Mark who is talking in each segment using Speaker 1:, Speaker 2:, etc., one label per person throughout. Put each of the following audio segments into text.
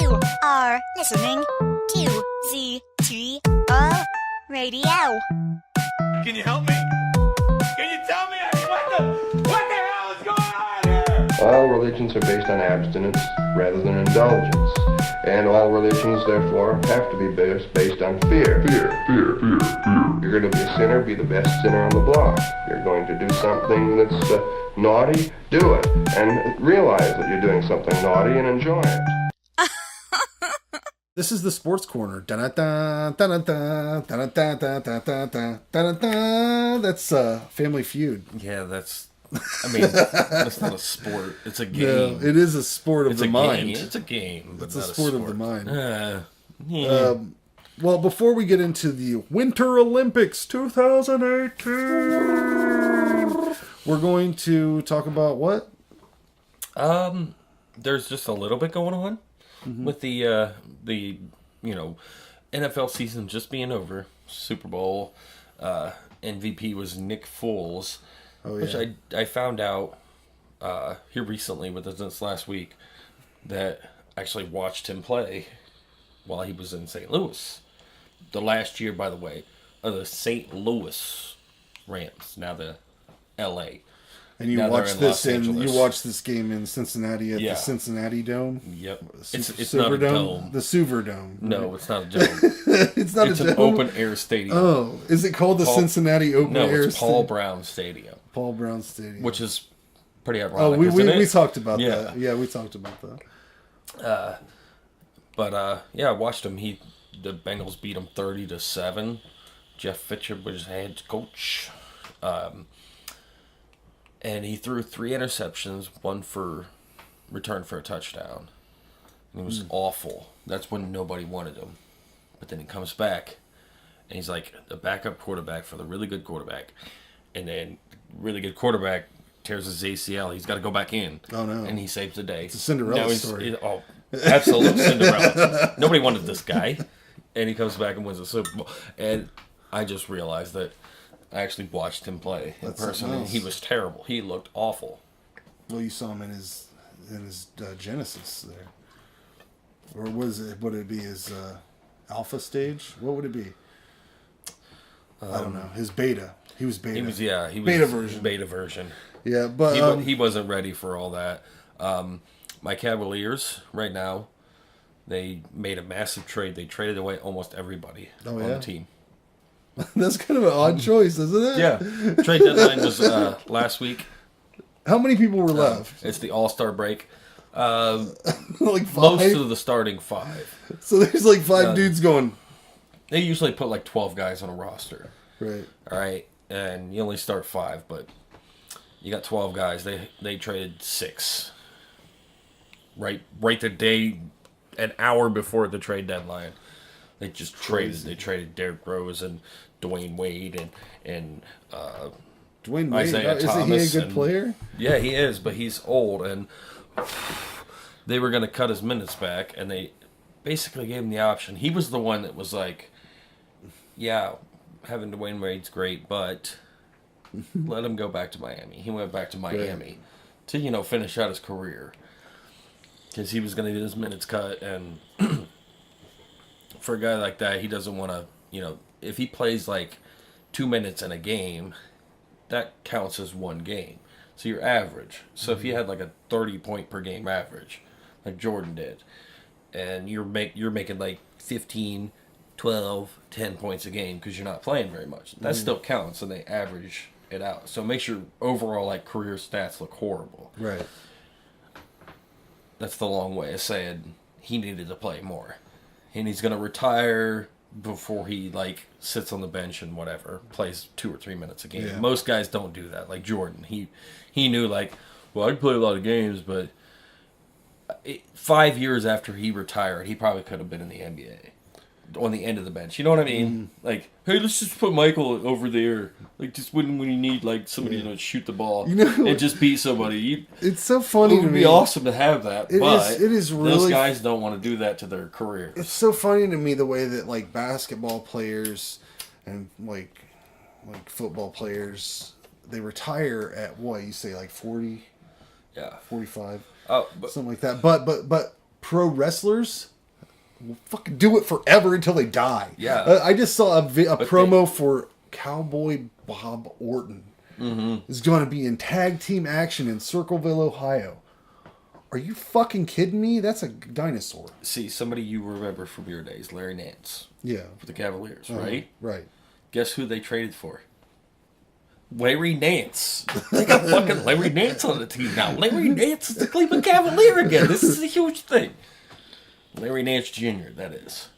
Speaker 1: You are listening to ZTO Radio.
Speaker 2: Can you help me? Can you tell me what the hell is going on here?
Speaker 3: All religions are based on abstinence rather than indulgence. And all religions, therefore, have to be based on fear. Fear. You're going to be a sinner, be the best sinner on the block. You're going to do something that's naughty, do it. And realize that you're doing something naughty and enjoy it.
Speaker 4: This is the Sports Corner. Da-da-da, da-da-da, da-da-da, da-da-da, da-da-da. That's Family Feud.
Speaker 5: Yeah, that's not a sport. It's a game.
Speaker 4: No, it is a sport of the mind.
Speaker 5: It's a game, but
Speaker 4: it's
Speaker 5: not
Speaker 4: a sport of the mind.
Speaker 5: Yeah.
Speaker 4: Well, before we get into the Winter Olympics 2018, we're going to talk about what?
Speaker 5: There's just a little bit going on with the NFL season just being over. Super Bowl MVP was Nick Foles, which I found out here recently within this last week that I actually watched him play while he was in St. Louis. The last year, by the way, of the St. Louis Rams, now the L.A.
Speaker 4: And you watched this game in Cincinnati at the Cincinnati Dome?
Speaker 5: Yep. It's not a dome.
Speaker 4: The Suver Dome. Right?
Speaker 5: No, it's not a dome.
Speaker 4: It's not a dome.
Speaker 5: It's an open air stadium.
Speaker 4: Oh, is it called the Cincinnati Open Air Stadium?
Speaker 5: No, it's Paul Brown Stadium.
Speaker 4: Paul Brown Stadium.
Speaker 5: Which is pretty ironic,
Speaker 4: we talked about that. Yeah, we talked about that.
Speaker 5: I watched him. The Bengals beat him 30-7. Jeff Fisher was head coach. And he threw 3 interceptions, one for return for a touchdown. And it was awful. That's when nobody wanted him. But then he comes back, and he's like the backup quarterback for the really good quarterback. And then really good quarterback tears his ACL. He's got to go back in.
Speaker 4: Oh, no.
Speaker 5: And he saves the day.
Speaker 4: It's a Cinderella story.
Speaker 5: Absolute Cinderella. Nobody wanted this guy. And he comes back and wins the Super Bowl. And I just realized that I actually watched him play in person, and he was terrible. He looked awful.
Speaker 4: Well, you saw him in his Genesis there, or would it be his Alpha stage? What would it be? I don't know. His Beta. He was Beta.
Speaker 5: He was
Speaker 4: Beta version.
Speaker 5: Beta version.
Speaker 4: Yeah, but
Speaker 5: he wasn't ready for all that. My Cavaliers right now, they made a massive trade. They traded away almost everybody on the team.
Speaker 4: That's kind of an odd choice, isn't it?
Speaker 5: Yeah. Trade deadline was last week.
Speaker 4: How many people were left?
Speaker 5: It's the All-Star break.
Speaker 4: Like 5?
Speaker 5: Most of the starting 5.
Speaker 4: So there's like 5 dudes going.
Speaker 5: They usually put like 12 guys on a roster.
Speaker 4: Right.
Speaker 5: All right. And you only start 5, but you got 12 guys. They traded 6. Right the day, an hour before the trade deadline. They just traded. They traded Derrick Rose and Dwayne Wade and
Speaker 4: Dwayne Wade.
Speaker 5: Isaiah
Speaker 4: Isn't
Speaker 5: Thomas.
Speaker 4: he a good player?
Speaker 5: Yeah, he is, but he's old, and they were going to cut his minutes back, and they basically gave him the option. He was the one that was like, "Yeah, having Dwayne Wade's great, but let him go back to Miami." He went back to Miami to finish out his career because he was going to get his minutes cut, and for a guy like that, he doesn't want to, if he plays like 2 minutes in a game, that counts as one game. So you're average. So if you had like a 30-point per game average, like Jordan did, and you're making like 15, 12, 10 points a game because you're not playing very much, that still counts, and they average it out. So it makes your overall like career stats look horrible.
Speaker 4: Right.
Speaker 5: That's the long way of saying he needed to play more. And he's going to retire before he, sits on the bench and whatever, plays 2 or 3 minutes a game.
Speaker 4: Yeah.
Speaker 5: Most guys don't do that. Like Jordan, he knew, I can play a lot of games, but 5 years after he retired, he probably could have been in the NBA on the end of the bench. You know what I mean? Hey, let's just put Michael over there. Just when you need, somebody to shoot the ball and just beat somebody.
Speaker 4: It's so funny to me.
Speaker 5: It would be awesome to have that,
Speaker 4: it is really,
Speaker 5: those guys don't want to do that to their career.
Speaker 4: It's so funny to me the way that, basketball players and, football players, they retire at, what, you say, 40?
Speaker 5: Yeah.
Speaker 4: 45?
Speaker 5: Oh,
Speaker 4: something like that. But pro wrestlers will fucking do it forever until they die.
Speaker 5: Yeah.
Speaker 4: I just saw a promo for Cowboy Bob Orton. Is going to be in tag team action in Circleville, Ohio. Are you fucking kidding me? That's a dinosaur.
Speaker 5: See, somebody you remember from your days, Larry Nance.
Speaker 4: Yeah.
Speaker 5: For the Cavaliers, right?
Speaker 4: Right.
Speaker 5: Guess who they traded for? Larry Nance. They got fucking Larry Nance on the team now. Larry Nance is the Cleveland Cavalier again. This is a huge thing. Larry Nance Jr., that is.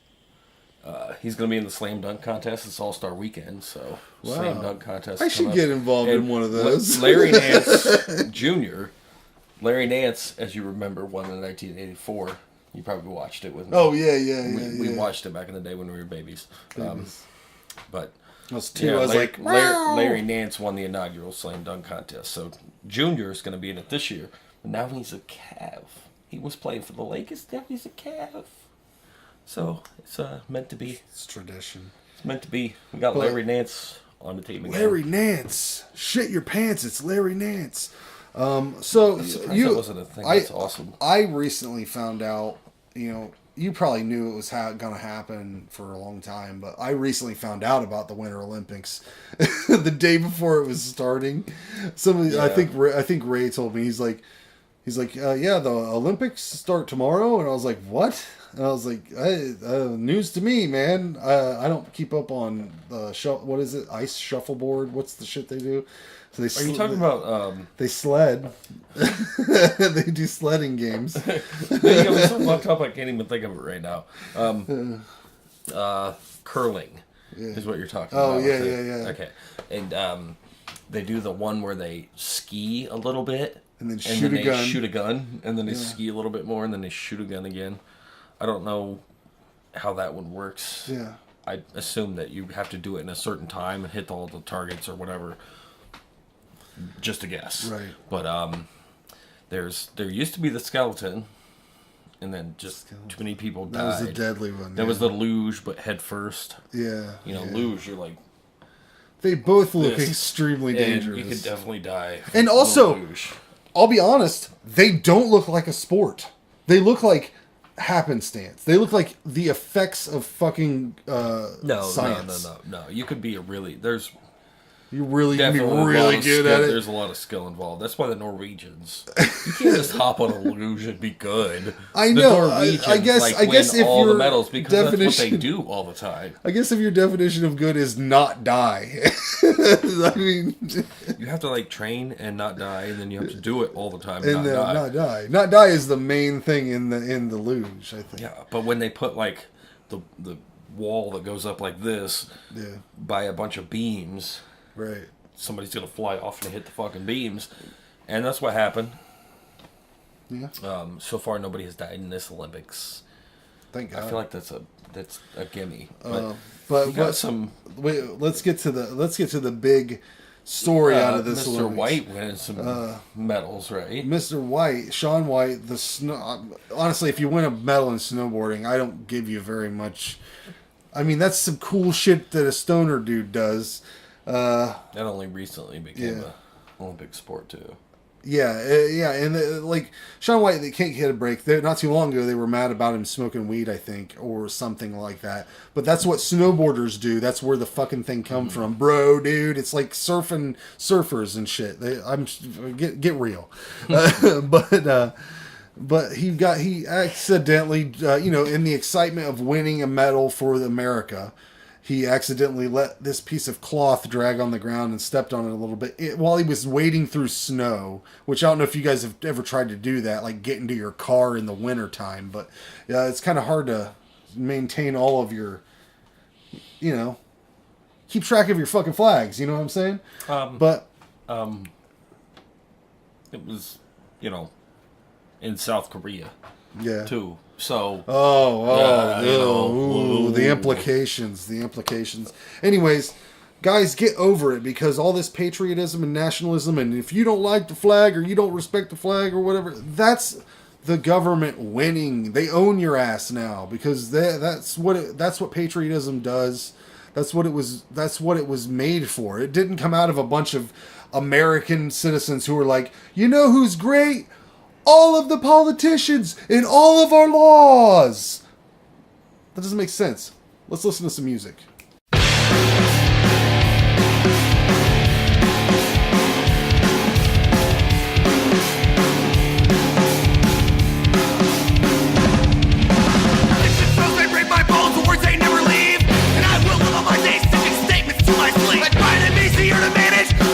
Speaker 5: He's going to be in the slam dunk contest. It's All-Star Weekend, so slam dunk contest.
Speaker 4: I should get involved in one of those.
Speaker 5: Larry Nance Jr., Larry Nance, as you remember, won in 1984. You probably watched it with me.
Speaker 4: Oh, yeah.
Speaker 5: We watched it back in the day when we were babies. But
Speaker 4: I was two. I was like,
Speaker 5: Larry Nance won the inaugural slam dunk contest. So Junior is going to be in it this year. But now he's a Cav. He was playing for the Lakers. Now he's a Cav. So it's meant to be.
Speaker 4: It's tradition.
Speaker 5: It's meant to be. We got Larry Nance on the team again.
Speaker 4: Larry Nance. Shit your pants. It's Larry Nance. So
Speaker 5: that wasn't a thing. That's awesome.
Speaker 4: I recently found out, you probably knew it was going to happen for a long time, but I recently found out about the Winter Olympics the day before it was starting. I think Ray told me, he's like, yeah, the Olympics start tomorrow, and I was like, what? And I was like, news to me, man. I don't keep up on the what is it? Ice shuffleboard? What's the shit they do? So
Speaker 5: Are you talking about?
Speaker 4: They sled. They do sledding games.
Speaker 5: It's so fucked up. I can't even think of it right now. Curling is what you're talking about.
Speaker 4: Oh yeah.
Speaker 5: Okay, and they do the one where they ski a little bit
Speaker 4: and then shoot
Speaker 5: a gun, and then they ski a little bit more, and then they shoot a gun again. I don't know how that one works.
Speaker 4: Yeah.
Speaker 5: I assume that you have to do it in a certain time and hit all the targets or whatever. Just a guess.
Speaker 4: Right.
Speaker 5: But there used to be the skeleton, and then just too many people died.
Speaker 4: That was the deadly one.
Speaker 5: There was the luge, but head first.
Speaker 4: Yeah.
Speaker 5: Luge, you're like...
Speaker 4: They both look extremely dangerous.
Speaker 5: You could definitely die.
Speaker 4: And also, I'll be honest, they don't look like a sport. They look like happenstance. They look like the effects of fucking science.
Speaker 5: No. You could be
Speaker 4: You really can be really good at it.
Speaker 5: There's a lot of skill involved. That's why the Norwegians. You can't just hop on a luge and be good.
Speaker 4: I know.
Speaker 5: I
Speaker 4: guess if
Speaker 5: all
Speaker 4: your
Speaker 5: the medals because that's what they do all the time.
Speaker 4: I guess if your definition of good is not die, I mean,
Speaker 5: you have to train and not die, and then you have to do it all the time and
Speaker 4: not die. Not die is the main thing in the luge, I think.
Speaker 5: Yeah, but when they put the wall that goes up like this, by a bunch of beams.
Speaker 4: Right.
Speaker 5: Somebody's going to fly off and hit the fucking beams. And that's what happened.
Speaker 4: Yeah.
Speaker 5: So far, nobody has died in this Olympics.
Speaker 4: Thank God.
Speaker 5: I feel like that's a gimme.
Speaker 4: But
Speaker 5: we got some...
Speaker 4: Wait, let's get to the big story out of this
Speaker 5: Mr.
Speaker 4: Olympics.
Speaker 5: White wins some medals, right?
Speaker 4: Mr. White, Shaun White, honestly, if you win a medal in snowboarding, I don't give you very much. I mean, that's some cool shit that a stoner dude does.
Speaker 5: That only recently became an Olympic sport too.
Speaker 4: Yeah, and Shaun White, they can't get a break. Not too long ago, they were mad about him smoking weed, I think, or something like that. But that's what snowboarders do. That's where the fucking thing come from, bro, dude. It's like surfers and shit. Get real. But he accidentally, in the excitement of winning a medal for America, he accidentally let this piece of cloth drag on the ground and stepped on it a little bit while he was wading through snow, which I don't know if you guys have ever tried to do that, like get into your car in the wintertime. But it's kind of hard to maintain all of your, keep track of your fucking flags. You know what I'm saying?
Speaker 5: It was, in South Korea.
Speaker 4: Yeah.
Speaker 5: Too. So.
Speaker 4: The implications. Anyways, guys, get over it, because all this patriotism and nationalism, and if you don't like the flag or you don't respect the flag or whatever, that's the government winning. They own your ass now, because that's what patriotism does. That's what it was made for. It didn't come out of a bunch of American citizens who were like, who's great? all of the politicians in all of our laws. That doesn't make sense. Let's listen to some music.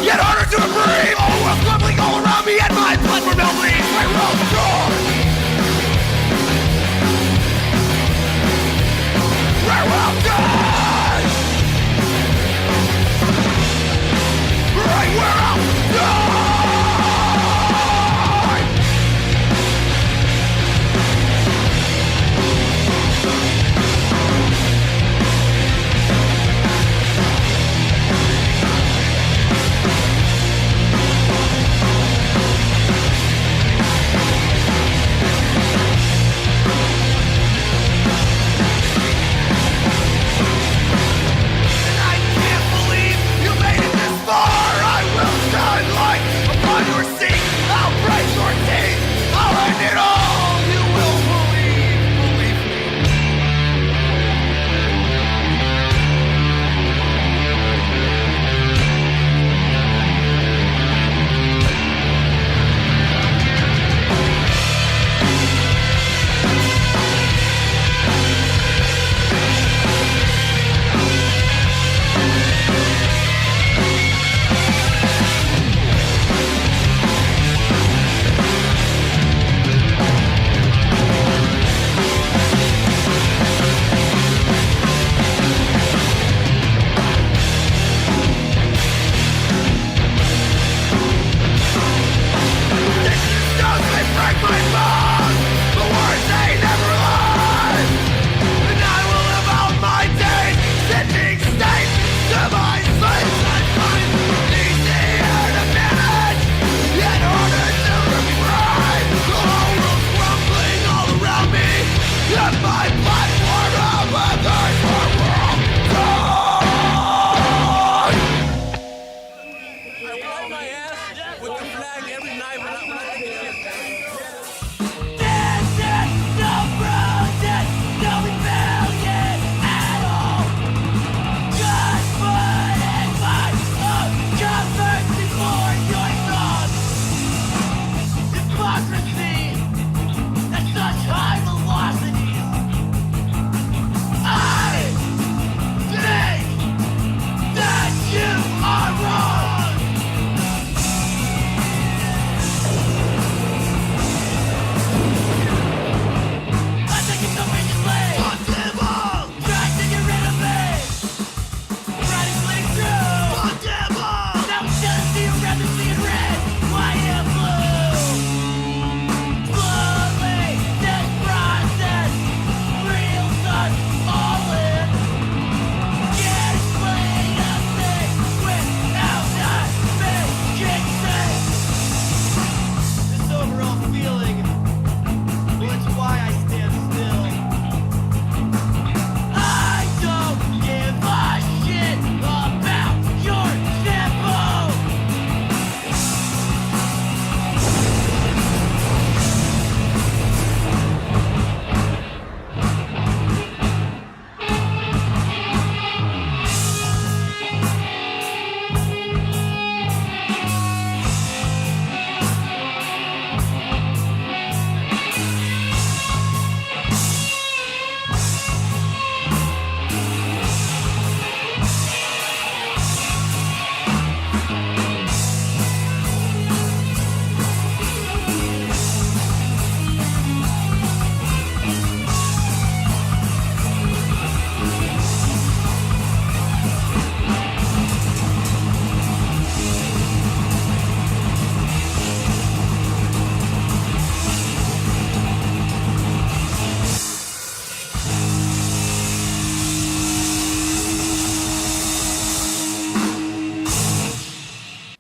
Speaker 2: Yet harder to breathe. All the world's crumbling all around me, and my blood will not bleed. My road's gone. Where will die? Right where I'll die.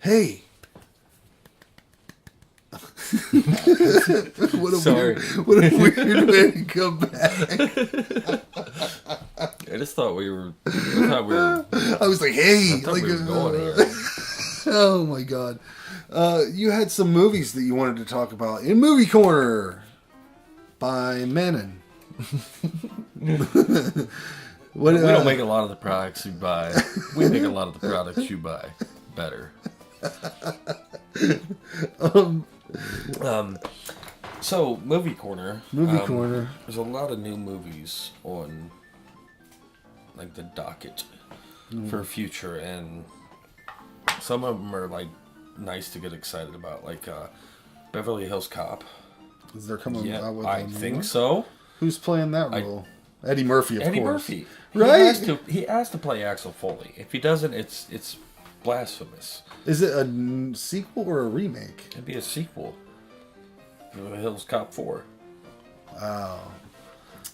Speaker 4: Hey. What a weird way to come back.
Speaker 5: I just thought we were. I
Speaker 4: was like, hey,
Speaker 5: we were going here.
Speaker 4: Oh my god. You had some movies that you wanted to talk about in Movie Corner by Menon.
Speaker 5: We don't make a lot of the products you buy. We make a lot of the products you buy better. So, Movie Corner.
Speaker 4: Movie Corner.
Speaker 5: There's a lot of new movies on, like, the docket for future, and some of them are, like, nice to get excited about, like Beverly Hills Cop.
Speaker 4: Is there coming out with
Speaker 5: I
Speaker 4: a new
Speaker 5: think
Speaker 4: one?
Speaker 5: so.
Speaker 4: Who's playing that role? Eddie Murphy, of course.
Speaker 5: Eddie Murphy.
Speaker 4: Right?
Speaker 5: He has to play Axel Foley. If he doesn't, it's blasphemous.
Speaker 4: Is it a sequel or a remake?
Speaker 5: It'd be a sequel. Beverly Hills Cop 4.
Speaker 4: Oh.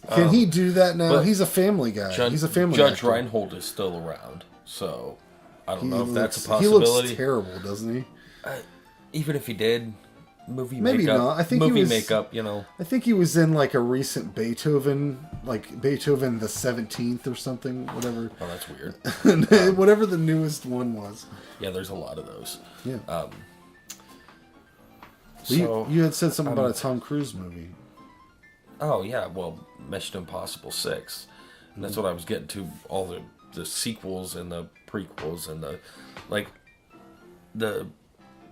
Speaker 4: Can he do that now? He's a family guy. He's a family
Speaker 5: Judge
Speaker 4: actor.
Speaker 5: Reinhold is still around, so I don't know if that's a
Speaker 4: He
Speaker 5: possibility.
Speaker 4: looks terrible, doesn't he?
Speaker 5: Even if he did, movie
Speaker 4: Maybe
Speaker 5: makeup,
Speaker 4: not. I think
Speaker 5: movie
Speaker 4: he was,
Speaker 5: makeup, you know.
Speaker 4: I think he was in like a recent Beethoven, like Beethoven the 17th or something, whatever.
Speaker 5: Oh, that's weird.
Speaker 4: Whatever the newest one was.
Speaker 5: Yeah, there's a lot of those.
Speaker 4: Yeah.
Speaker 5: So
Speaker 4: you had said something about a Tom Cruise movie.
Speaker 5: Oh yeah, well, Mission Impossible 6. And that's what I was getting to. All the sequels and the prequels and the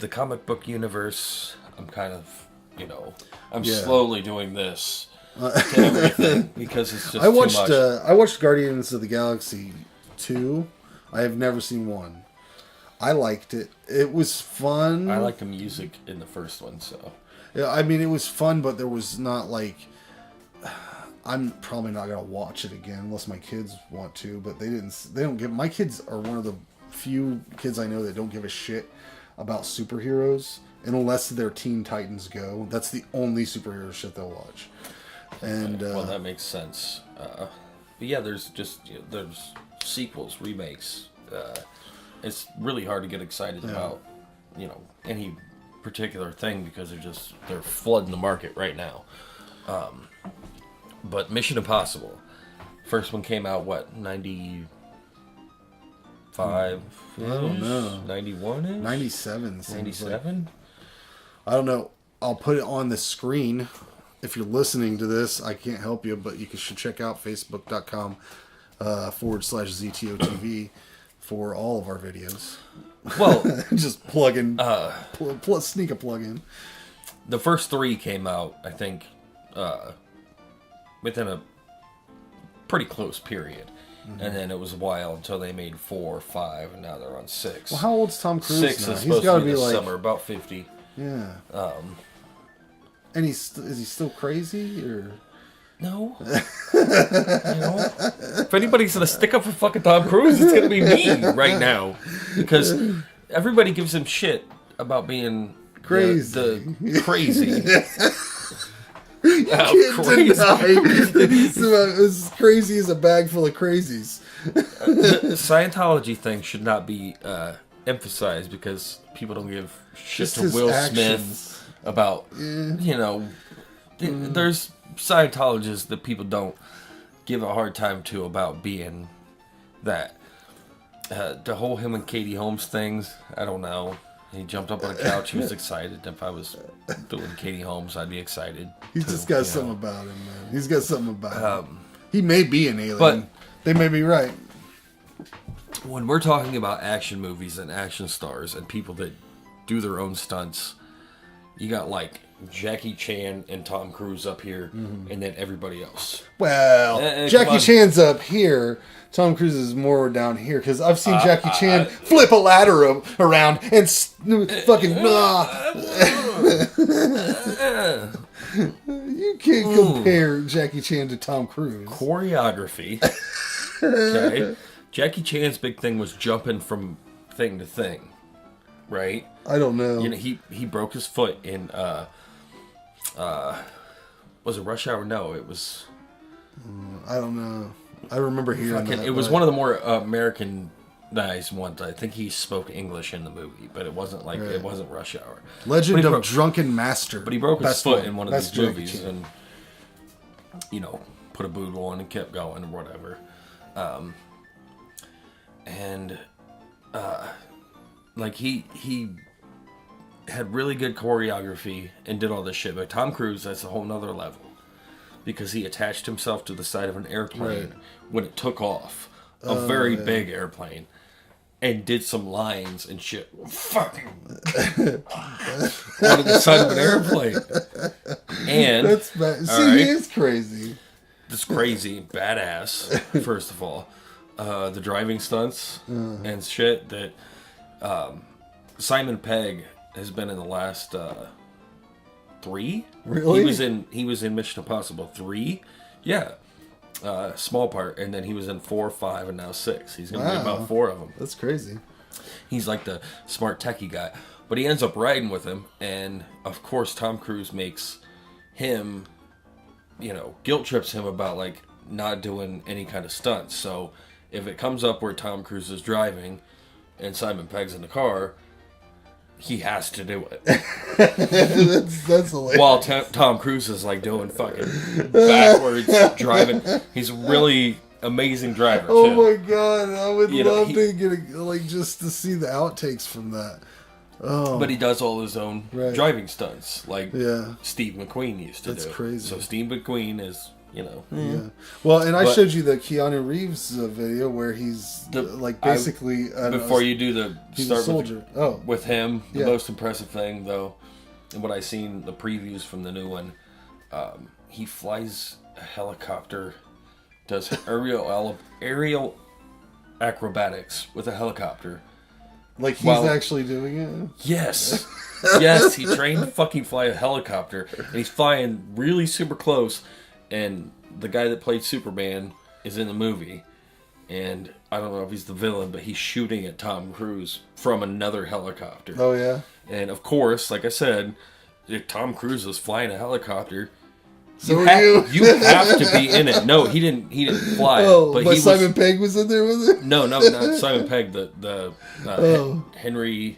Speaker 5: comic book universe. I'm kind of, I'm slowly doing this to everything because it's just
Speaker 4: I watched
Speaker 5: too much.
Speaker 4: I watched Guardians of the Galaxy 2. I have never seen 1. I liked it. It was fun.
Speaker 5: I like the music in the first one, so.
Speaker 4: Yeah, I mean, it was fun, but there was not like. I'm probably not gonna watch it again unless my kids want to. But they don't give. My kids are one of the few kids I know that don't give a shit about superheroes unless they're Teen Titans Go. That's the only superhero shit they'll watch. And
Speaker 5: well, that makes sense. But yeah, there's there's sequels, remakes. It's really hard to get excited about, any particular thing because they're flooding the market right now. But Mission Impossible, first one came out 95?
Speaker 4: I don't know.
Speaker 5: 91?
Speaker 4: 97.
Speaker 5: 97?
Speaker 4: I don't know. I'll put it on the screen. If you're listening to this, I can't help you, but you should check out facebook.com /ZTO TV for all of our videos.
Speaker 5: Well,
Speaker 4: just plug in, sneak a plug in.
Speaker 5: The first 3 came out, I think, within a pretty close period. Mm-hmm. And then it was a while until they made 4, 5, and now they're on 6.
Speaker 4: Well, how old's Tom Cruise
Speaker 5: 6
Speaker 4: now?
Speaker 5: is
Speaker 4: He's
Speaker 5: supposed
Speaker 4: got
Speaker 5: to
Speaker 4: to
Speaker 5: be
Speaker 4: be
Speaker 5: this
Speaker 4: like
Speaker 5: summer, about 50.
Speaker 4: Yeah. And is he still crazy or?
Speaker 5: No. If anybody's gonna stick up for fucking Tom Cruise, it's gonna be me right now, because everybody gives him shit about being
Speaker 4: crazy.
Speaker 5: The crazy.
Speaker 4: You can't deny that he's as crazy as a bag full of crazies.
Speaker 5: The Scientology thing should not be emphasized because people don't give shit
Speaker 4: Just
Speaker 5: to
Speaker 4: his
Speaker 5: Will
Speaker 4: actions.
Speaker 5: Smith about, there's Scientologists that people don't give a hard time to about being that. The whole him and Katie Holmes things, I don't know. He jumped up on a couch. He was excited. If I was doing Katie Holmes, I'd be excited.
Speaker 4: He's just got something about him, man. He's got something about him. He may be an alien.
Speaker 5: But
Speaker 4: they may be right.
Speaker 5: When we're talking about action movies and action stars and people that do their own stunts, you got like Jackie Chan and Tom Cruise up here, and then everybody else.
Speaker 4: Well, Jackie Chan's up here. Tom Cruise is more down here because I've seen Jackie Chan flip a ladder around and fucking. You can't compare Jackie Chan to Tom Cruise.
Speaker 5: Choreography. Okay. Jackie Chan's big thing was jumping from thing to thing, right?
Speaker 4: I don't know.
Speaker 5: He broke his foot in. Was it Rush Hour? No, it was.
Speaker 4: I don't know. I remember hearing that.
Speaker 5: It was one of the more Americanized ones. I think he spoke English in the movie, but it wasn't like it wasn't Rush Hour.
Speaker 4: Legend of Drunken Master.
Speaker 5: But he broke his foot in one of these movies, and put a boot on and kept going or whatever. Like he had really good choreography and did all this shit. But Tom Cruise, that's a whole nother level. Because he attached himself to the side of an airplane when it took off. A very big airplane. And did some lines and shit. Fucking. Onto the side of an airplane. And.
Speaker 4: That's bad. See, he is crazy.
Speaker 5: It's crazy. Badass, first of all. The driving stunts and shit that. Simon Pegg has been in the last 3.
Speaker 4: Really?
Speaker 5: He was in Mission Impossible 3. Yeah. Small part, and then he was in 4, 5, and now 6. He's gonna be about 4 of them.
Speaker 4: That's crazy.
Speaker 5: He's like the smart techie guy, but he ends up riding with him, and of course Tom Cruise makes him, guilt trips him about like not doing any kind of stunts. So if it comes up where Tom Cruise is driving and Simon Pegg's in the car, he has to do it.
Speaker 4: that's hilarious.
Speaker 5: While Tom Cruise is like doing fucking backwards driving. He's a really amazing driver.
Speaker 4: Oh
Speaker 5: too.
Speaker 4: my god, I would love to get just to see the outtakes from that. Oh,
Speaker 5: but he does all his own driving stunts, like Steve McQueen used to do.
Speaker 4: That's crazy.
Speaker 5: So Steve McQueen is,
Speaker 4: Yeah. Well, and I showed you the Keanu Reeves video where he's basically
Speaker 5: before you do the start
Speaker 4: soldier.
Speaker 5: With him. The most impressive thing, though, and what I seen the previews from the new one, he flies a helicopter, does aerial acrobatics with a helicopter.
Speaker 4: Like he's actually doing it?
Speaker 5: Yes. Yes, he trained to fucking fly a helicopter, and he's flying really super close. And the guy that played Superman is in the movie. And I don't know if he's the villain, but he's shooting at Tom Cruise from another helicopter.
Speaker 4: Oh, yeah?
Speaker 5: And of course, like I said, if Tom Cruise is flying a helicopter,
Speaker 4: so
Speaker 5: you have to be in it. No, he didn't fly it.
Speaker 4: Oh, but Simon Pegg was in there with it?
Speaker 5: No, not Simon Pegg. The Henry...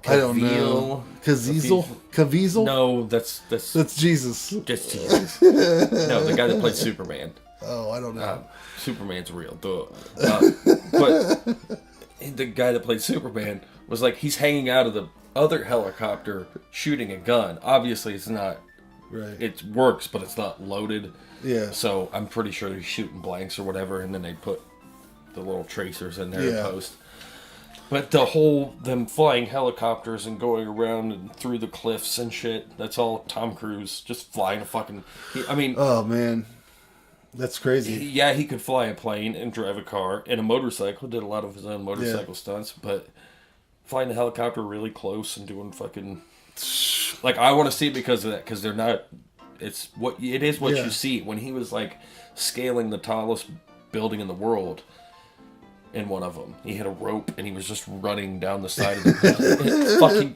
Speaker 4: I don't know. Caviezel?
Speaker 5: No, that's
Speaker 4: Jesus.
Speaker 5: That's Jesus. No, the guy that played Superman.
Speaker 4: Oh, I don't know.
Speaker 5: Superman's real, duh. But the guy that played Superman was like, he's hanging out of the other helicopter shooting a gun. Obviously, it's not.
Speaker 4: Right.
Speaker 5: It works, but it's not loaded.
Speaker 4: Yeah.
Speaker 5: So I'm pretty sure he's shooting blanks or whatever, and then they put the little tracers in there in post. But them flying helicopters and going around and through the cliffs and shit, that's all Tom Cruise, just flying a fucking...
Speaker 4: Oh, man. That's crazy.
Speaker 5: He could fly a plane and drive a car and a motorcycle, did a lot of his own motorcycle stunts, but flying a helicopter really close and doing fucking... Like, I want to see it because of that, because they're not... It is what you see. When he was, like, scaling the tallest building in the world... In one of them, he had a rope and he was just running down the side of the building. It's fucking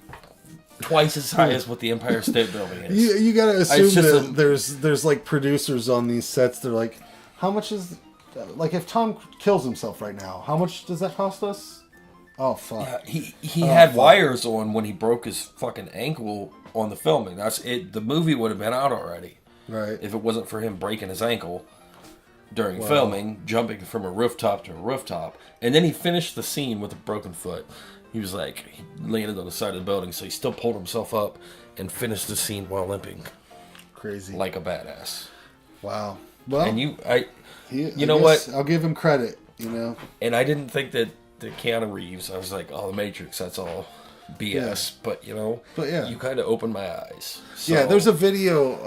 Speaker 5: twice as high as what the Empire State Building is.
Speaker 4: You gotta assume that there's like producers on these sets. They're like, how much is like if Tom kills himself right now? How much does that cost us? Oh fuck!
Speaker 5: Yeah, he had wires on when he broke his fucking ankle on the filming. That's it. The movie would have been out already,
Speaker 4: right?
Speaker 5: If it wasn't for him breaking his ankle during filming, jumping from a rooftop to a rooftop. And then he finished the scene with a broken foot. He was like, he landed on the side of the building, so he still pulled himself up and finished the scene while limping.
Speaker 4: Crazy.
Speaker 5: Like a badass.
Speaker 4: Wow. Well,
Speaker 5: and
Speaker 4: you know what? I'll give him credit,
Speaker 5: And I didn't think that Keanu Reeves, I was like, oh, The Matrix, that's all BS. Yeah. But you kind of opened my eyes. So.
Speaker 4: Yeah, there's a video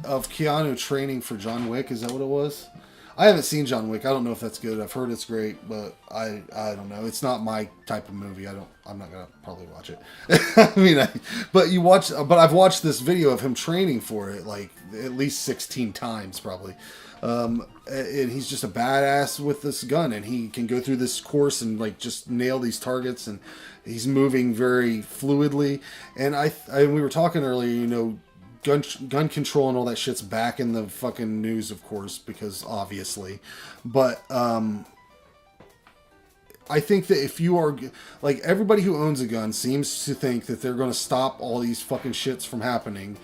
Speaker 4: of Keanu training for John Wick. Is that what it was? I haven't seen John Wick. I don't know if that's good. I've heard it's great, but I don't know. It's not my type of movie. I'm not gonna probably watch it. But I've watched this video of him training for it like at least 16 times probably. And he's just a badass with this gun, and he can go through this course and like just nail these targets, and he's moving very fluidly. And we were talking earlier, gun control and all that shit's back in the fucking news, of course, because obviously. But I think that if you are... Like, everybody who owns a gun seems to think that they're going to stop all these fucking shits from happening.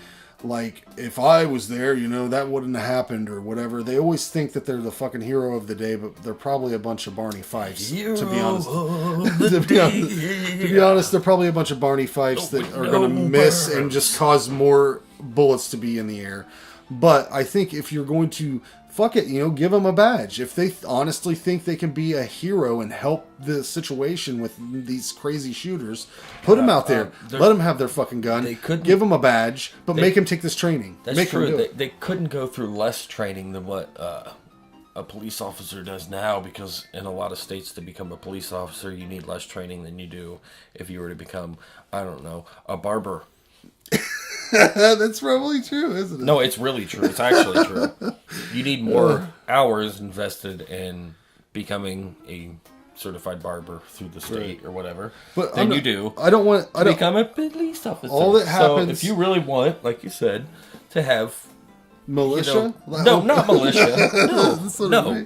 Speaker 4: like, if I was there, that wouldn't have happened or whatever. They always think that they're the fucking hero of the day, but they're probably a bunch of Barney Fifes, to be honest. To be honest, they're probably a bunch of Barney Fifes that are going to miss and just cause more bullets to be in the air. But I think if you're going to fuck it, give them a badge. If they honestly think they can be a hero and help the situation with these crazy shooters, put them out there. Let them have their fucking gun. Give them a badge, but make them take this training.
Speaker 5: That's true. They couldn't go through less training than what a police officer does now, because in a lot of states, to become a police officer, you need less training than you do if you were to become, I don't know, a barber.
Speaker 4: That's probably true, isn't it?
Speaker 5: No, it's really true. It's actually true. You need more hours invested in becoming a certified barber through the state or whatever than you do.
Speaker 4: I don't want to
Speaker 5: become a police officer.
Speaker 4: All that happens.
Speaker 5: So if you really want, like you said, to have
Speaker 4: militia,
Speaker 5: no, not militia, no,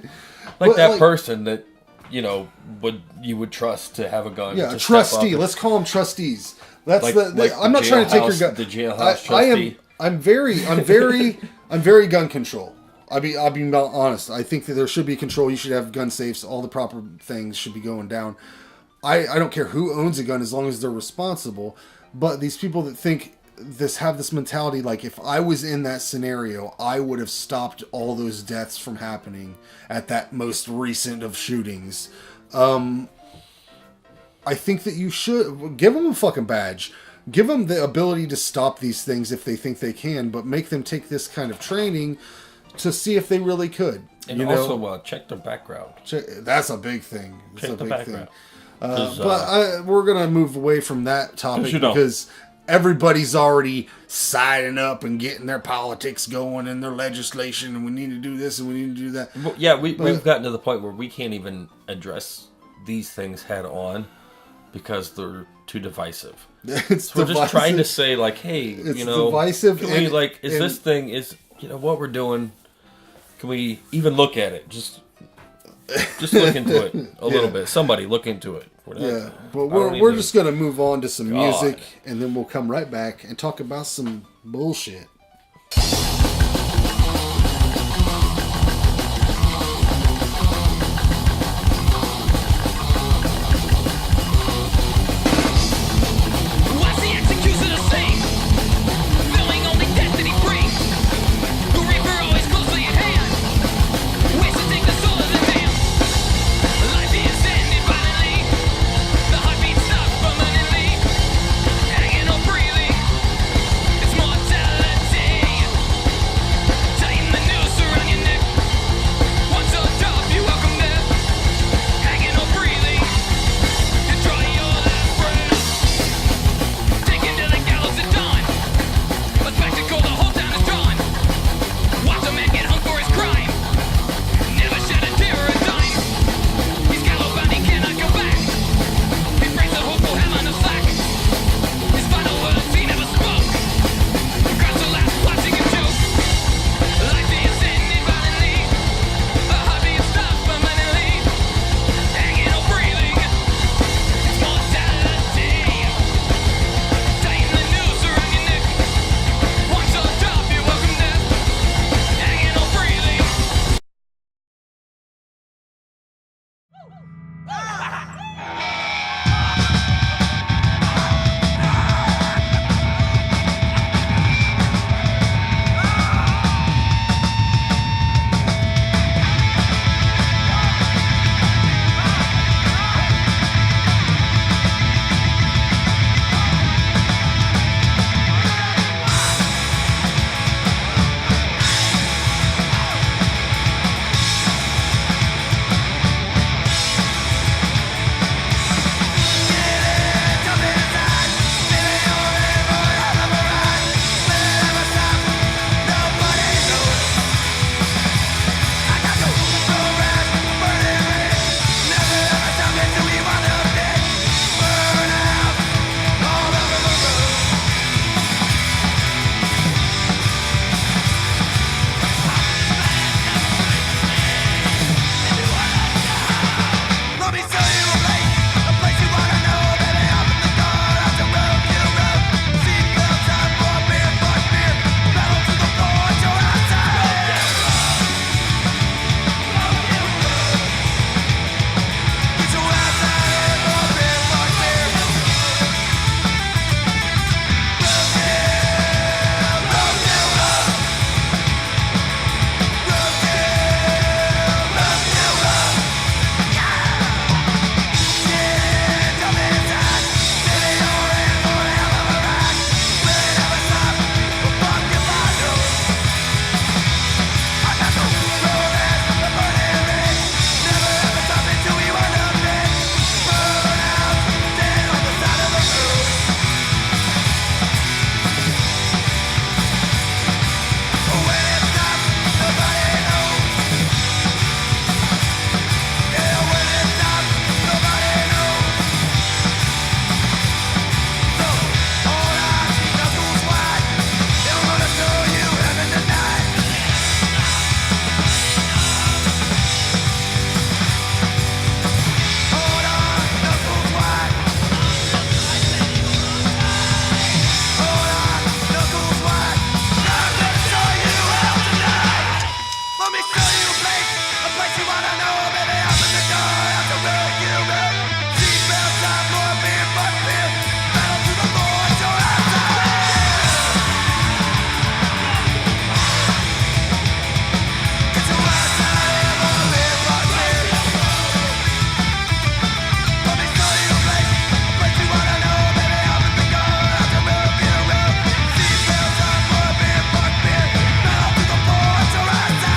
Speaker 5: like that person that you would trust to have a gun.
Speaker 4: Yeah, a trustee. Let's call them trustees. That's I'm not trying to take your gun.
Speaker 5: The jailhouse trustee.
Speaker 4: I'm very gun control. I'll be honest. I think that there should be control. You should have gun safes. All the proper things should be going down. I don't care who owns a gun as long as they're responsible. But these people that have this mentality, like, if I was in that scenario, I would have stopped all those deaths from happening at that most recent of shootings. I think that you should give them a fucking badge. Give them the ability to stop these things if they think they can, but make them take this kind of training to see if they really could.
Speaker 5: And also check their background.
Speaker 4: That's a big thing.
Speaker 5: Check the background.
Speaker 4: But we're going to move away from that topic because everybody's already siding up and getting their politics going and their legislation, and we need to do this and we need to do that.
Speaker 5: Well, yeah, we've gotten to the point where we can't even address these things head on because they're too divisive. So we're just trying to say, like, hey,
Speaker 4: divisive.
Speaker 5: Can we, this thing is, what we're doing, can we even look at it? Just look into it a little bit. Somebody look into it.
Speaker 4: But we're just going to move on to some music, and then we'll come right back and talk about some bullshit.
Speaker 6: Agonal breathing, it's mortality.
Speaker 2: place, a place you wanna know, baby, open the door, have to road you road. Seatbelts on, more beer, but beer, pedal to the floor, it's your outside. It's your outside, more beer, but beer. Let me show you a place you wanna know, baby, open the door, have to road you road. Seatbelts on, more beer, but beer, pedal to the floor, it's your outside.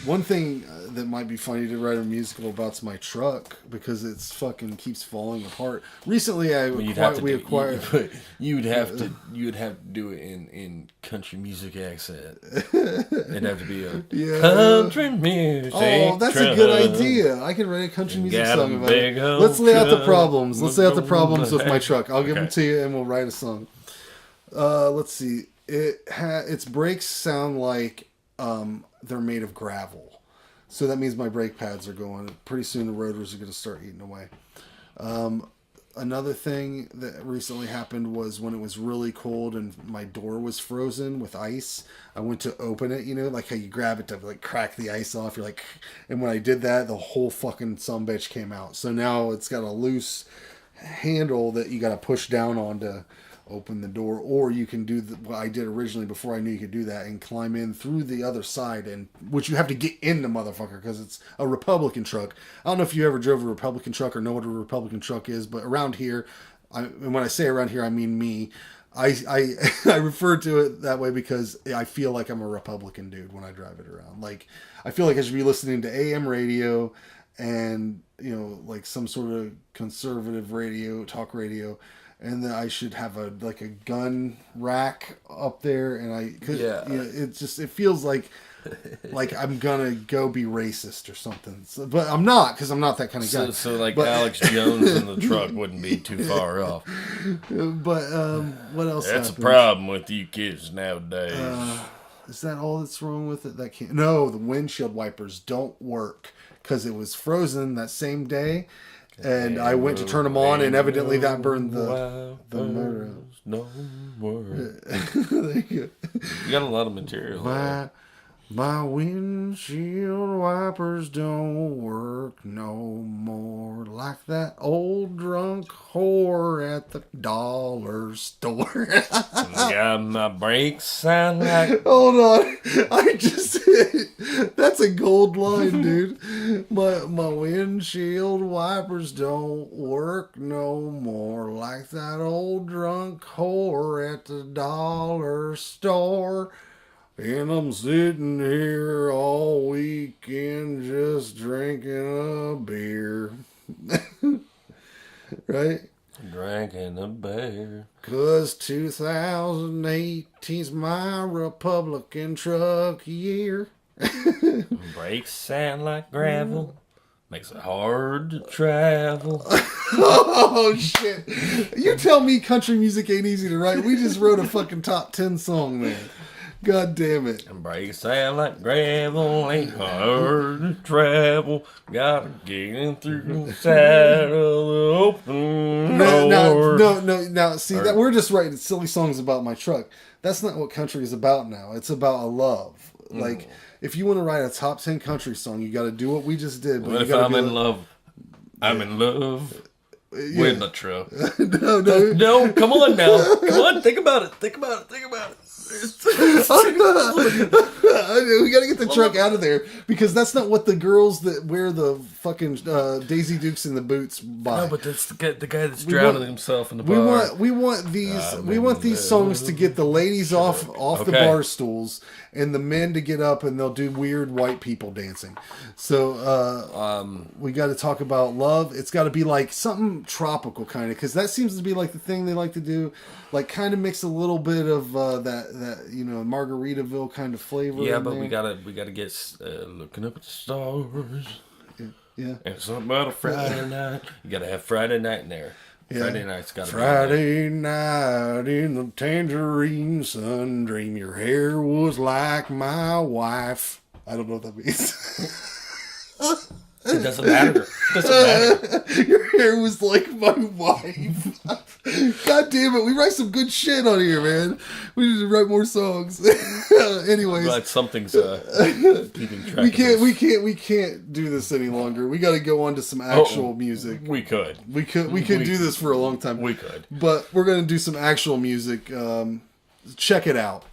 Speaker 4: One thing that might be funny to write a musical about's my truck because it's fucking keeps falling apart. Recently,
Speaker 5: You'd have to do it in country music accent. It'd have to be a country music.
Speaker 4: Oh, that's a good idea. I can write a country music song about it. Let's lay out the problems. Let's lay out the problems with my truck. I'll give them to you, and we'll write a song. Let's see. Its brakes sound like they're made of gravel. So that means my brake pads are going. Pretty soon the rotors are going to start eating away. Another thing that recently happened was when it was really cold and my door was frozen with ice. I went to open it, like how you grab it to like crack the ice off. You're like, and when I did that, the whole fucking sumbitch came out. So now it's got a loose handle that you got to push down on to open the door, or you can do what I did originally before I knew you could do that and climb in through the other side, and which you have to get in the motherfucker because it's a Republican truck. I don't know if you ever drove a Republican truck or know what a Republican truck is, but around here, and when I say around here, I mean me. I refer to it that way because I feel like I'm a Republican dude when I drive it around. Like I feel like I should be listening to AM radio and like some sort of conservative radio, talk radio. And then I should have a gun rack up there, and it feels like I'm gonna go be racist or something. So, but I'm not, because I'm not that kind of guy.
Speaker 5: So Alex Jones in the truck wouldn't be too far off.
Speaker 4: But what else?
Speaker 5: That's
Speaker 4: happened?
Speaker 5: a problem with you kids nowadays.
Speaker 4: Is that all that's wrong with it? No, the windshield wipers don't work because it was frozen that same day. And I went to turn them on, and evidently that burned the motor out.
Speaker 5: No more.
Speaker 4: There you go.
Speaker 5: You got a lot of material.
Speaker 4: My windshield wipers don't work no more, like that old drunk whore at the dollar store.
Speaker 5: Got my brakes sound like...
Speaker 4: Hold on. That's a gold line, dude. My windshield wipers don't work no more, like that old drunk whore at the dollar store. And I'm sitting here all weekend just drinking a beer. Right?
Speaker 5: Drinking a beer.
Speaker 4: 'Cause 2018's my Republican truck year.
Speaker 5: Brakes sound like gravel. Makes it hard to travel.
Speaker 4: Oh, shit. You tell me country music ain't easy to write. We just wrote a fucking top 10 song, man. God damn it.
Speaker 5: And brakes sound like gravel, ain't hard to travel. Gotta get in through the side of the open door.
Speaker 4: No. See, that we're just writing silly songs about my truck. That's not what country is about now. It's about a love. Like, if you want to write a top 10 country song, you got to do what we just did.
Speaker 5: What if I'm in love? I'm in love with the truck. No, come on now. Come on, think about it. Think about it.
Speaker 4: We gotta get the truck out of there because that's not what the girls that wear the fucking Daisy Dukes in the boots buy.
Speaker 5: No, but that's the guy that's drowning himself in the bar.
Speaker 4: We want these songs to get the ladies off the bar stools and the men to get up and they'll do weird white people dancing. So we got to talk about love. It's got to be like something tropical kind of, because that seems to be like the thing they like to do, like kind of mix a little bit of that Margaritaville kind of flavor.
Speaker 5: Yeah, but
Speaker 4: there.
Speaker 5: we gotta get looking up at the stars.
Speaker 4: Yeah.
Speaker 5: And something about a Friday night. You gotta have Friday night in there. Yeah. Friday night's gotta
Speaker 4: Friday night in the tangerine sun dream, your hair was like my wife. I don't know what that means.
Speaker 5: It doesn't matter. It doesn't matter.
Speaker 4: Your hair was like my wife. God damn it. We write some good shit on here, man. We need to write more songs. Anyways.
Speaker 5: Glad something's keeping track of this.
Speaker 4: We can't do this any longer. We got to go on to some actual music.
Speaker 5: We could.
Speaker 4: We could do this for a long time.
Speaker 5: We could.
Speaker 4: But we're going to do some actual music. Check it out.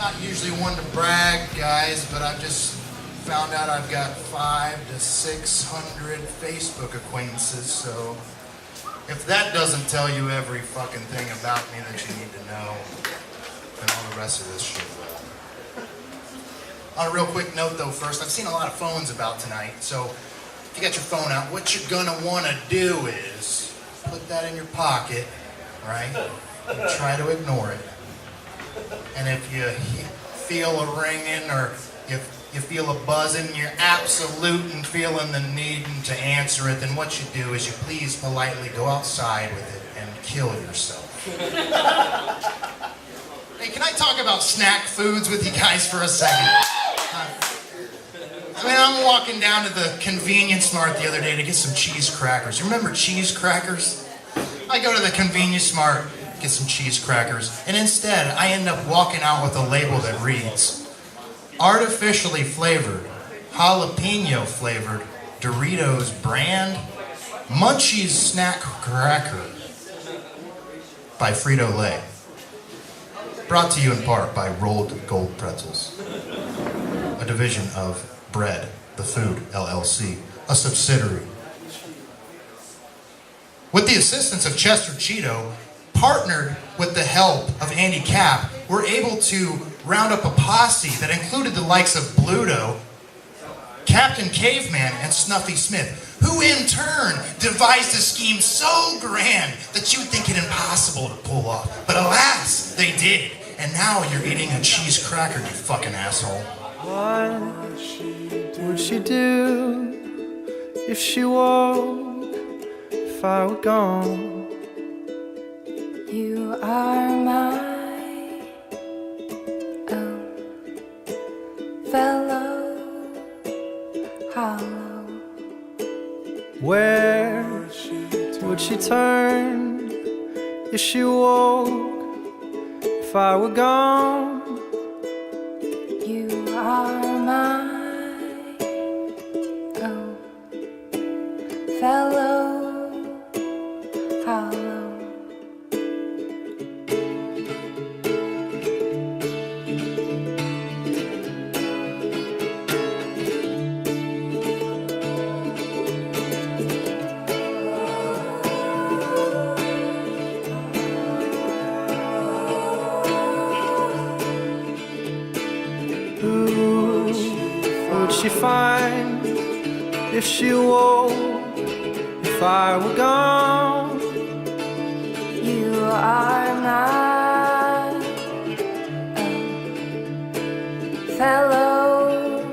Speaker 6: Not usually one to brag, guys, but I've just found out I've got 500 to 600 Facebook acquaintances, so if that doesn't tell you every fucking thing about me that you need to know, then all the rest of this shit will. On a real quick note, though, first, I've seen a lot of phones about tonight, so if you got your phone out, what you're gonna want to do is put that in your pocket, right, and try to ignore it. And if you feel a ringing or if you feel a buzzing, you're absolute and feeling the need to answer it, then what you do is you please politely go outside with it and kill yourself. Hey, can I talk about snack foods with you guys for a second? I'm walking down to the convenience mart the other day to get some cheese crackers. You remember cheese crackers? I go to the convenience mart, get some cheese crackers, and instead I end up walking out with a label that reads, artificially flavored, jalapeno flavored, Doritos brand, Munchies snack cracker by Frito-Lay. Brought to you in part by Rolled Gold Pretzels, a division of Bread, the Food LLC, a subsidiary. With the assistance of Chester Cheeto, partnered with the help of Andy Capp, we're able to round up a posse that included the likes of Bluto, Captain Caveman, and Snuffy Smith, who in turn devised a scheme so grand that you'd think it impossible to pull off. But alas, they did. And now you're eating a cheese cracker, you fucking asshole.
Speaker 7: What would she do if she woke, if I were gone?
Speaker 8: You are my own fellow hollow.
Speaker 7: Where would she turn if she woke, if I were gone?
Speaker 8: You are my own fellow hollow.
Speaker 7: She find if she woke, if I were gone?
Speaker 8: You are my own fellow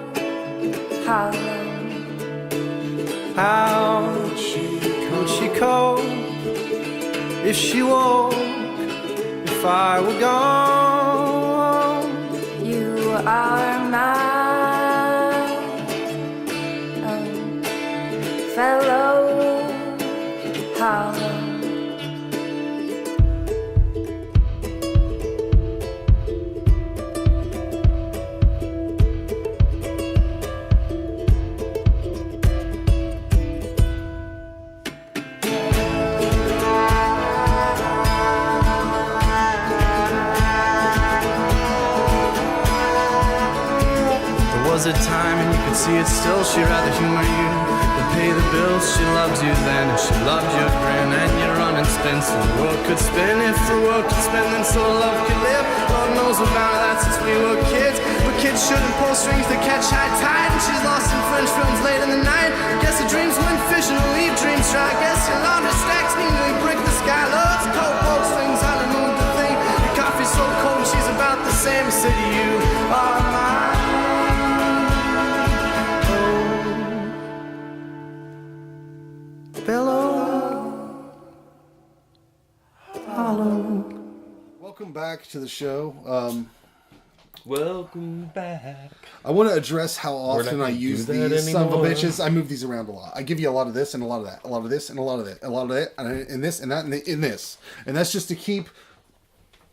Speaker 8: hollow.
Speaker 7: How would she cope if she woke, if I were gone?
Speaker 8: You are my fellow hollow.
Speaker 7: There was a time and you could see it still, she'd rather humor you. Pay the bills, she loved you then, and she loved your grin, and you run and spin, so the world could spin. If the world could spin, then so love could live. Lord knows about that since we were kids, but kids shouldn't pull strings to catch high tide, and she's lost in French films late in the night. Guess the dreams went fishing and leave dreams dry. Guess your laundry stacks neatly brick the sky. Loves cold boat swings on the moon to think. Your coffee's so cold, and she's about the same. City, you are mine.
Speaker 4: Welcome back to the show.
Speaker 5: Welcome back.
Speaker 4: I want to address how often I use these son of a
Speaker 5: anymore.
Speaker 4: bitches. I move these around a lot. I give you a lot of this and a lot of that, a lot of this and a lot of that, a lot of that, and this and that and in this, and that's just to keep.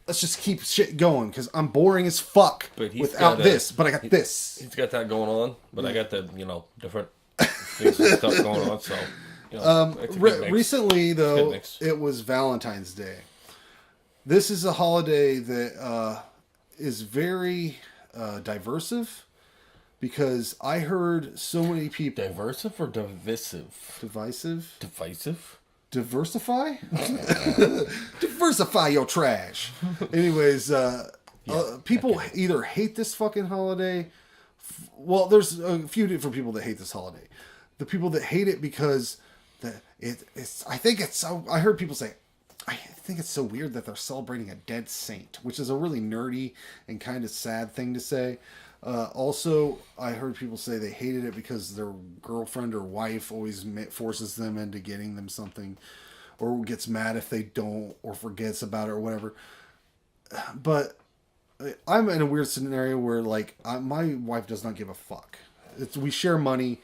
Speaker 4: Let's just keep shit going because I'm boring as fuck without this. But I got this.
Speaker 5: He's got that going on, but I got the different things and stuff going on. So it's a good mix.
Speaker 4: Recently though, it was Valentine's Day. This is a holiday that is very diversive, because I heard so many people...
Speaker 5: Diversive or divisive?
Speaker 4: Divisive?
Speaker 5: Divisive?
Speaker 4: Diversify? Diversify your trash. Anyways, people either hate this fucking holiday. Well, there's a few different people that hate this holiday. The people that hate it because I think it's so... I heard people say, I think it's so weird that they're celebrating a dead saint, which is a really nerdy and kind of sad thing to say. Also, I heard people say they hated it because their girlfriend or wife always forces them into getting them something, or gets mad if they don't, or forgets about it or whatever. But I'm in a weird scenario where, like, my wife does not give a fuck. We share money.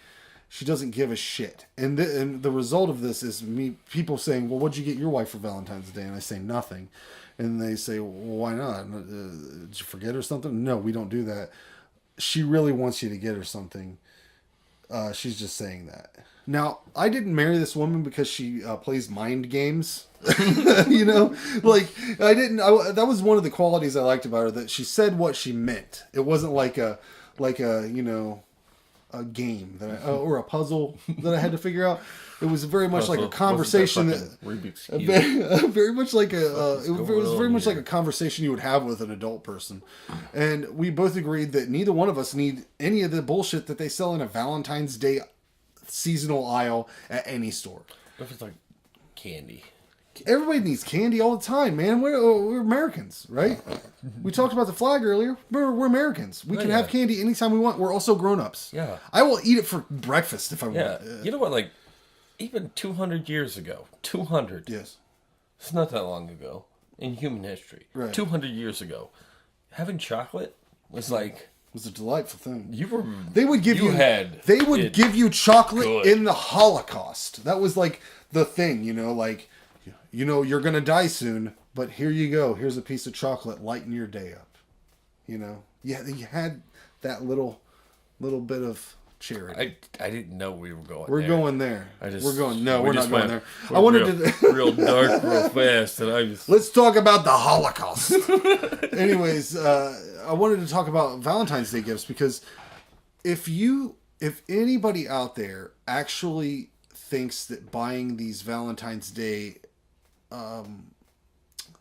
Speaker 4: She doesn't give a shit. And the result of this is people saying, well, what'd you get your wife for Valentine's Day? And I say, nothing. And they say, well, why not? Did you forget or something? No, we don't do that. She really wants you to get her something. She's just saying that. Now, I didn't marry this woman because she plays mind games. You know? Like, that was one of the qualities I liked about her, that she said what she meant. It wasn't like a you know... a game or a puzzle that I had to figure out. It was very much like a conversation very much like it was very much like a conversation you would have with an adult person. And we both agreed that neither one of us need any of the bullshit that they sell in a Valentine's Day seasonal aisle at any store.
Speaker 5: What if it's like candy?
Speaker 4: Everybody needs candy all the time, man. We're Americans, right? We talked about the flag earlier. We're Americans. We can have candy anytime we want. We're also grown-ups.
Speaker 5: Yeah.
Speaker 4: I will eat it for breakfast if I want.
Speaker 5: Yeah. You know what? Like, even 200 years ago. 200.
Speaker 4: Yes.
Speaker 5: It's not that long ago in human history.
Speaker 4: Right.
Speaker 5: 200 years ago. Having chocolate was like...
Speaker 4: It was a delightful thing.
Speaker 5: They would give
Speaker 4: you chocolate
Speaker 5: good.
Speaker 4: in the Holocaust. That was like the thing, you know, like... You know, you're going to die soon, but here you go. Here's a piece of chocolate. Lighten your day up. You know? Yeah, you had that little bit of charity.
Speaker 5: I didn't know we were going
Speaker 4: We're
Speaker 5: there.
Speaker 4: going there. We're not going there. I
Speaker 5: wanted
Speaker 4: wanted
Speaker 5: to... real dark, real fast, and I was...
Speaker 4: Let's talk about the Holocaust. Anyways, I wanted to talk about Valentine's Day gifts, because if anybody out there actually thinks that buying these Valentine's Day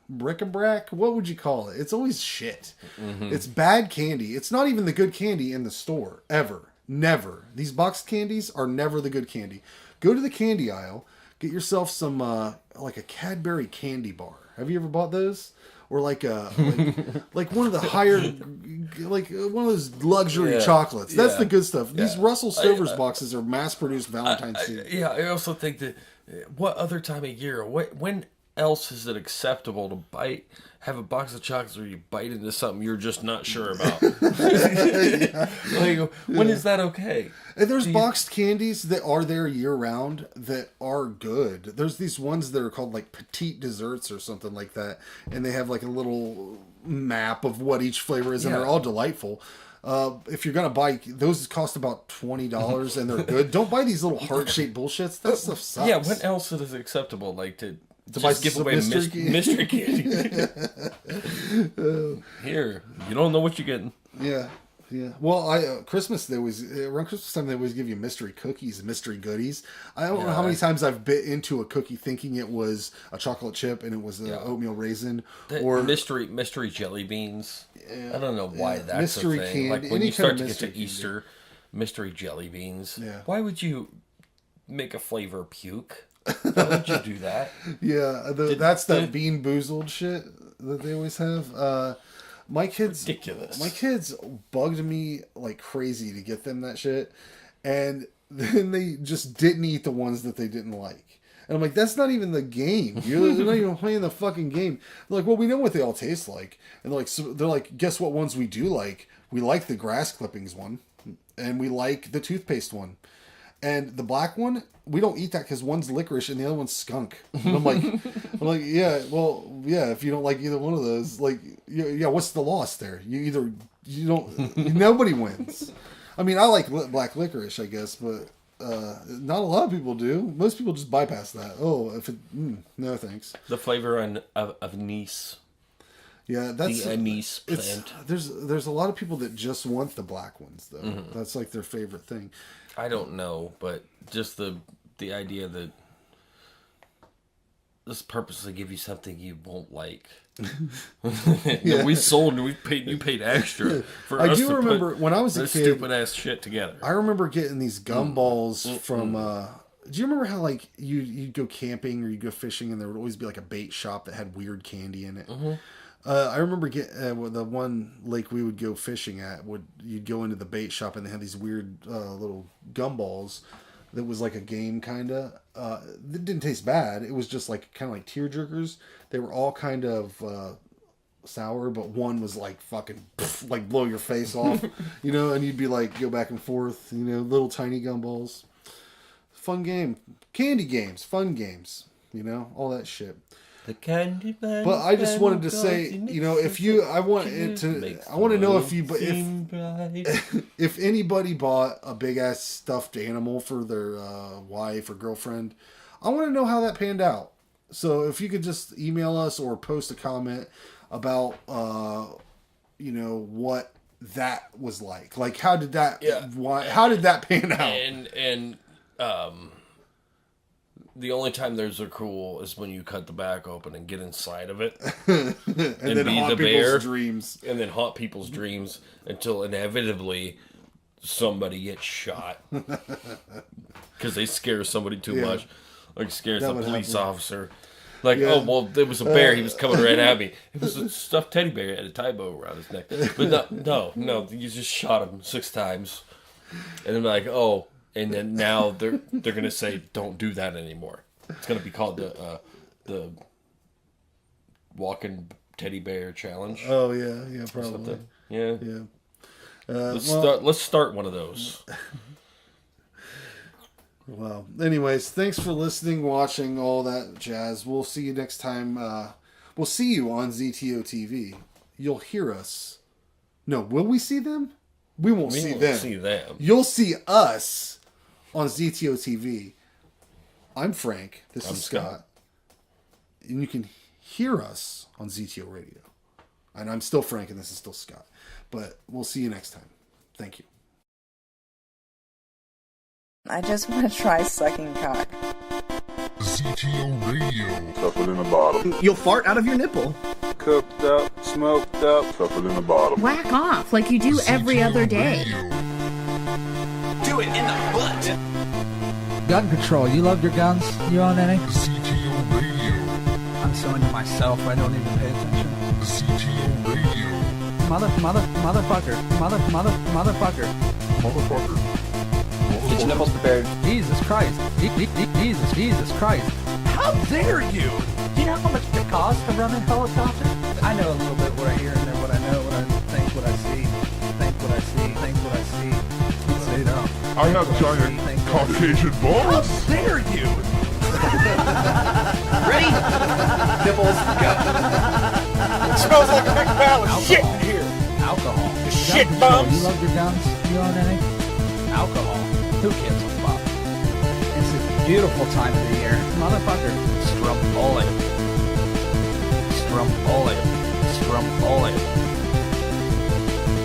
Speaker 4: bric-a-brac, what would you call it? It's always shit. Mm-hmm. It's bad candy. It's not even the good candy in the store, ever. Never. These boxed candies are never the good candy. Go to the candy aisle, get yourself some like a Cadbury candy bar. Have you ever bought those? Or like like one of the higher, like one of those luxury chocolates. That's the good stuff. These Russell Stover's boxes are mass-produced Valentine's Day.
Speaker 5: I also think that what other time of year, when else is it acceptable to have a box of chocolates where you bite into something you're just not sure about? When is that okay?
Speaker 4: And there's boxed candies that are there year round that are good. There's these ones that are called like petite desserts or something like that, and they have like a little map of what each flavor is, and they're all delightful. If you're gonna buy those, cost about $20 and they're good. Don't buy these little heart-shaped bullshits. That stuff sucks.
Speaker 5: Yeah, when else is it acceptable? Like to
Speaker 4: just give away
Speaker 5: mystery candy. Here, you don't know what you're getting.
Speaker 4: Yeah. Well, Christmas, around Christmas time, they always give you mystery cookies and mystery goodies. I don't know how many times I've bit into a cookie thinking it was a chocolate chip and it was an oatmeal raisin. Or
Speaker 5: mystery jelly beans. Yeah, I don't know why that's
Speaker 4: mystery
Speaker 5: a thing.
Speaker 4: candy.
Speaker 5: Like when you start to get to Easter, mystery jelly beans.
Speaker 4: Yeah.
Speaker 5: Why would you make a flavor puke? Why would you do that?
Speaker 4: Yeah, that's that Bean Boozled shit that they always have. My kids,
Speaker 5: ridiculous.
Speaker 4: My kids bugged me like crazy to get them that shit, and then they just didn't eat the ones that they didn't like. And I'm like, that's not even the game. You're not even playing the fucking game. They're like, well, we know what they all taste like, and they're like, guess what ones we do like? We like the grass clippings one, and we like the toothpaste one. And the black one, we don't eat that because one's licorice and the other one's skunk. And I'm like, yeah, well, yeah. If you don't like either one of those, like, yeah, what's the loss there? You don't. Nobody wins. I mean, I like black licorice, I guess, but not a lot of people do. Most people just bypass that. Oh, no thanks.
Speaker 5: The flavor of anise.
Speaker 4: Yeah, that's
Speaker 5: the anise plant.
Speaker 4: There's a lot of people that just want the black ones though.
Speaker 5: Mm-hmm.
Speaker 4: That's like their favorite thing.
Speaker 5: I don't know, but just the idea that let's purposely give you something you won't like.
Speaker 4: Yeah.
Speaker 5: We sold and you paid extra for us to
Speaker 4: remember
Speaker 5: put
Speaker 4: when I was a
Speaker 5: this
Speaker 4: kid,
Speaker 5: stupid ass shit together.
Speaker 4: I remember getting these gumballs from. Do you remember how like you'd go camping or you go fishing and there would always be like a bait shop that had weird candy in it?
Speaker 5: Mm-hmm.
Speaker 4: I remember getting the one lake we would go fishing at. You'd go into the bait shop and they had these weird little gumballs that was like a game kind of. It didn't taste bad. It was just like kind of like tearjerkers. They were all kind of sour, but one was like fucking like blow your face off, you know. And you'd be like go back and forth, you know, little tiny gumballs. Fun game, candy games, fun games, you know, all that shit.
Speaker 5: The candy man.
Speaker 4: But I just wanted to say, you know, I want to know if anybody bought a big ass stuffed animal for their wife or girlfriend, I want to know how that panned out. So if you could just email us or post a comment about, you know, what that was like. Like, how did that?
Speaker 5: Yeah.
Speaker 4: How did that pan out?
Speaker 5: And the only time those are cool is when you cut the back open and get inside of it
Speaker 4: and then
Speaker 5: be
Speaker 4: haunt
Speaker 5: the bear,
Speaker 4: people's dreams.
Speaker 5: and then haunt people's dreams until inevitably somebody gets shot because they scare somebody too much, like scares a police officer. Like, oh, well, there was a bear. He was coming right at me. It was a stuffed teddy bear. It had a tie bow around his neck. But no, you just shot him 6 times. And then like, oh, and then now they're going to say, don't do that anymore. It's going to be called the Walking Teddy Bear Challenge.
Speaker 4: Oh, yeah, probably.
Speaker 5: Yeah.
Speaker 4: Yeah.
Speaker 5: Let's start one of those.
Speaker 4: Well, anyways, thanks for listening, watching, all that jazz. We'll see you next time. We'll see you on ZTO TV. You'll hear us. No, will we see them? We won't see them. You'll see us on ZTO TV. I'm Frank. This is Scott. And you can hear us on ZTO Radio. And I'm still Frank, and this is still Scott. But we'll see you next time. Thank you.
Speaker 9: I just want to try sucking cock.
Speaker 10: ZTO Radio. Stuff it in a bottle.
Speaker 11: You'll fart out of your nipple.
Speaker 10: Cooked up, smoked up. Stuff it in a bottle.
Speaker 12: Whack off like you do every other day.
Speaker 2: Do it in the butt.
Speaker 13: Gun control. You love your guns? You own any?
Speaker 10: ZTO Radio.
Speaker 13: I'm so into myself I don't even pay attention.
Speaker 10: ZTO Radio.
Speaker 13: Motherfucker.
Speaker 11: Get your nipples prepared.
Speaker 13: Jesus Christ. Jesus Christ.
Speaker 11: How dare you?
Speaker 13: Do you know how much it costs to run a helicopter? I know a little bit what I hear and then what I know, what I think, what I see. Think what I see, think what I see. Say it out.
Speaker 10: I have giant Caucasian balls.
Speaker 11: How dare you? Ready? Nipples, go.
Speaker 2: It smells like a big pile of shit in here.
Speaker 13: Alcohol.
Speaker 2: Shit bums.
Speaker 13: You love your guns? You own any? Alcohol. Who gives a fuck? It's a beautiful time of the year. Motherfucker.
Speaker 5: Stromboli.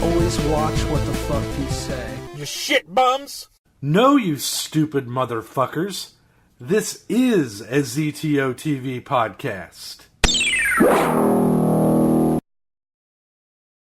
Speaker 13: Always watch what the fuck you say.
Speaker 2: You shit bums.
Speaker 14: No, you stupid motherfuckers. This is a ZTO TV podcast.